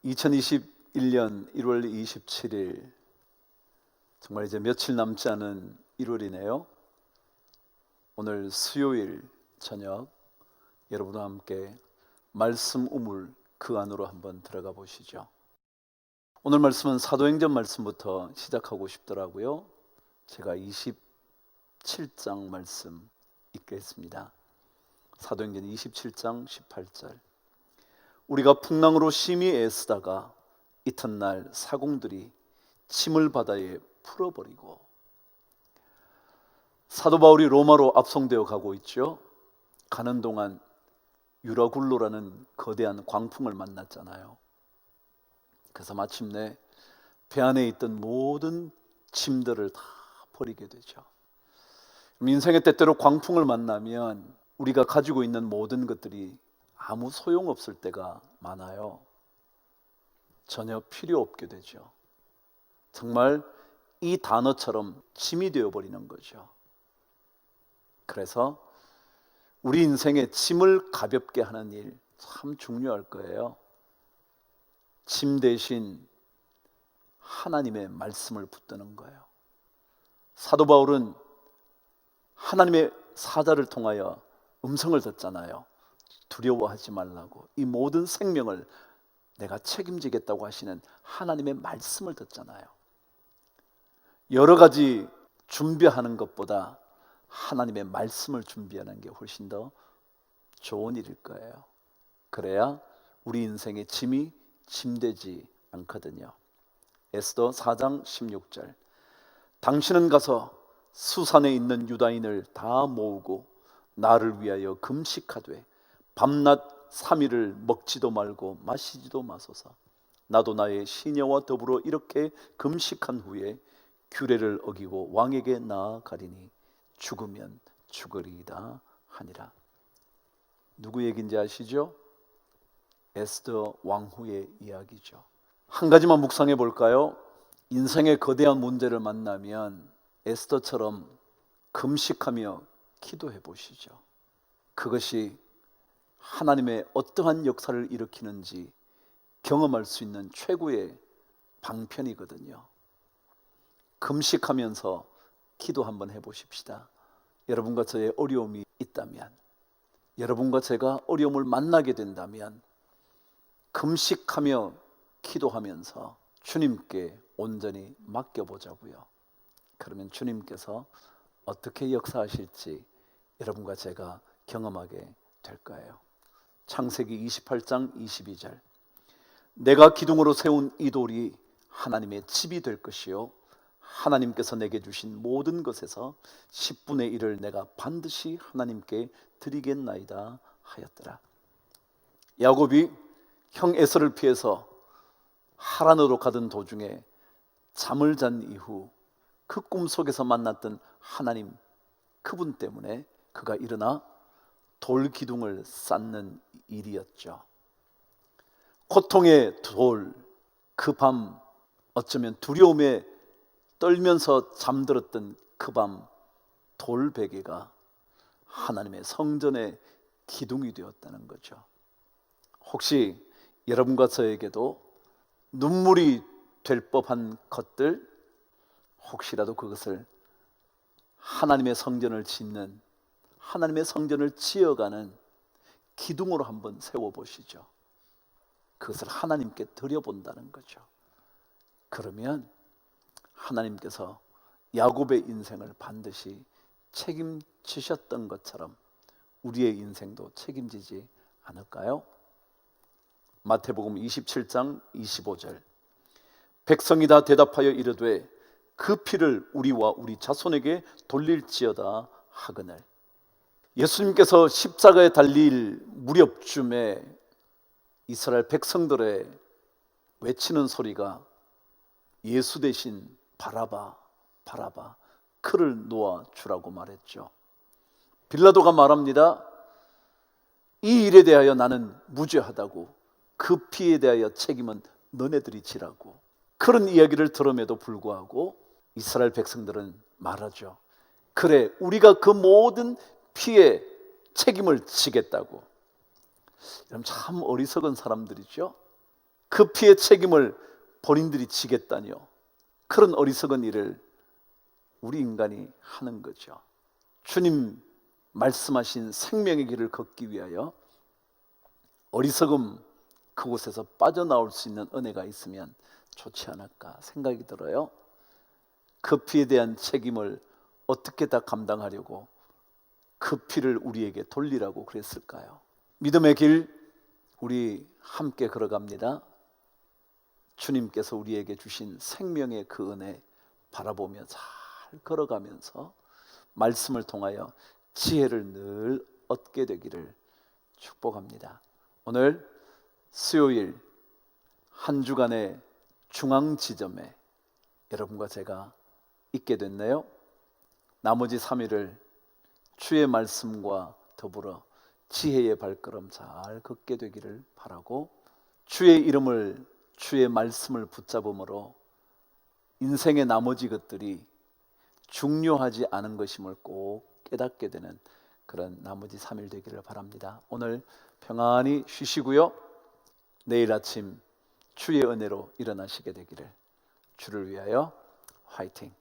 (2021년 1월 27일) 정말 이제 며칠 남지 않은 1월이네요. 오늘 수요일 저녁 여러분과 함께 말씀 우물 그 안으로 한번 들어가 보시죠. 오늘 말씀은 사도행전 말씀부터 시작하고 싶더라고요. 제가 27장 말씀 읽겠습니다. 사도행전 27장 18절. 우리가 풍랑으로 심히 애쓰다가 이튿날 사공들이 침을 바다에 풀어버리고. 사도 바울이 로마로 압송되어 가고 있죠. 가는 동안 유라굴로라는 거대한 광풍을 만났잖아요. 그래서 마침내 배 안에 있던 모든 짐들을 다 버리게 되죠. 인생의 때때로 광풍을 만나면 우리가 가지고 있는 모든 것들이 아무 소용없을 때가 많아요. 전혀 필요 없게 되죠. 정말 이 단어처럼 짐이 되어버리는 거죠. 그래서 우리 인생의 짐을 가볍게 하는 일 참 중요할 거예요. 짐 대신 하나님의 말씀을 붙드는 거예요. 사도 바울은 하나님의 사자를 통하여 음성을 듣잖아요. 두려워하지 말라고. 이 모든 생명을 내가 책임지겠다고 하시는 하나님의 말씀을 듣잖아요. 여러 가지 준비하는 것보다 하나님의 말씀을 준비하는 게 훨씬 더 좋은 일일 거예요. 그래야 우리 인생의 짐이 짐되지 않거든요. 에스더 4장 16절. 당신은 가서 수산에 있는 유다인을 다 모으고 나를 위하여 금식하되 밤낮 3일을 먹지도 말고 마시지도 마소서. 나도 나의 시녀와 더불어 이렇게 금식한 후에 규례를 어기고 왕에게 나아가리니 죽으면 죽으리이다 하니라. 누구 얘기인지 아시죠? 에스더 왕후의 이야기죠. 한 가지만 묵상해 볼까요? 인생의 거대한 문제를 만나면 에스더처럼 금식하며 기도해 보시죠. 그것이 하나님의 어떠한 역사를 일으키는지 경험할 수 있는 최고의 방편이거든요. 금식하면서 기도 한번 해보십시다. 여러분과 저의 어려움이 있다면, 여러분과 제가 어려움을 만나게 된다면 금식하며 기도하면서 주님께 온전히 맡겨보자고요. 그러면 주님께서 어떻게 역사하실지 여러분과 제가 경험하게 될 거예요. 창세기 28장 22절. 내가 기둥으로 세운 이 돌이 하나님의 집이 될 것이요 하나님께서 내게 주신 모든 것에서 10분의 1을 내가 반드시 하나님께 드리겠나이다 하였더라. 야곱이 형 에서를 피해서 하란으로 가던 도중에 잠을 잔 이후 그 꿈속에서 만났던 하나님, 그분 때문에 그가 일어나 돌 기둥을 쌓는 일이었죠. 고통의 돌, 그 밤 어쩌면 두려움에 떨면서 잠들었던 그 밤 돌베개가 하나님의 성전의 기둥이 되었다는 거죠. 혹시 여러분과 저에게도 눈물이 될 법한 것들, 혹시라도 그것을 하나님의 성전을 짓는, 하나님의 성전을 지어가는 기둥으로 한번 세워보시죠. 그것을 하나님께 드려본다는 거죠. 그러면 하나님께서 야곱의 인생을 반드시 책임지셨던 것처럼 우리의 인생도 책임지지 않을까요? 마태복음 27장 25절. 백성이 다 대답하여 이르되 그 피를 우리와 우리 자손에게 돌릴지어다 하거늘. 예수님께서 십자가에 달릴 무렵쯤에 이스라엘 백성들의 외치는 소리가 예수 대신 바라바 바라바, 그를 놓아주라고 말했죠. 빌라도가 말합니다. 이 일에 대하여 나는 무죄하다고, 그 피에 대하여 책임은 너네들이 지라고. 그런 이야기를 들음에도 불구하고 이스라엘 백성들은 말하죠. 그래, 우리가 그 모든 피해 책임을 지겠다고. 여러분, 참 어리석은 사람들이죠. 그 피해 책임을 본인들이 지겠다니요. 그런 어리석은 일을 우리 인간이 하는 거죠. 주님 말씀하신 생명의 길을 걷기 위하여 어리석음 그곳에서 빠져나올 수 있는 은혜가 있으면 좋지 않을까 생각이 들어요. 그 피에 대한 책임을 어떻게 다 감당하려고 그 피를 우리에게 돌리라고 그랬을까요? 믿음의 길 우리 함께 걸어갑니다. 주님께서 우리에게 주신 생명의 그 은혜 바라보며 잘 걸어가면서 말씀을 통하여 지혜를 늘 얻게 되기를 축복합니다. 오늘 수요일 한 주간의 중앙 지점에 여러분과 제가 있게 됐네요. 나머지 3일을 주의 말씀과 더불어 지혜의 발걸음 잘 걷게 되기를 바라고, 주의 이름을, 주의 말씀을 붙잡음으로 인생의 나머지 것들이 중요하지 않은 것임을 꼭 깨닫게 되는 그런 나머지 3일 되기를 바랍니다. 오늘 평안히 쉬시고요, 내일 아침 주의 은혜로 일어나시게 되기를, 주를 위하여 화이팅!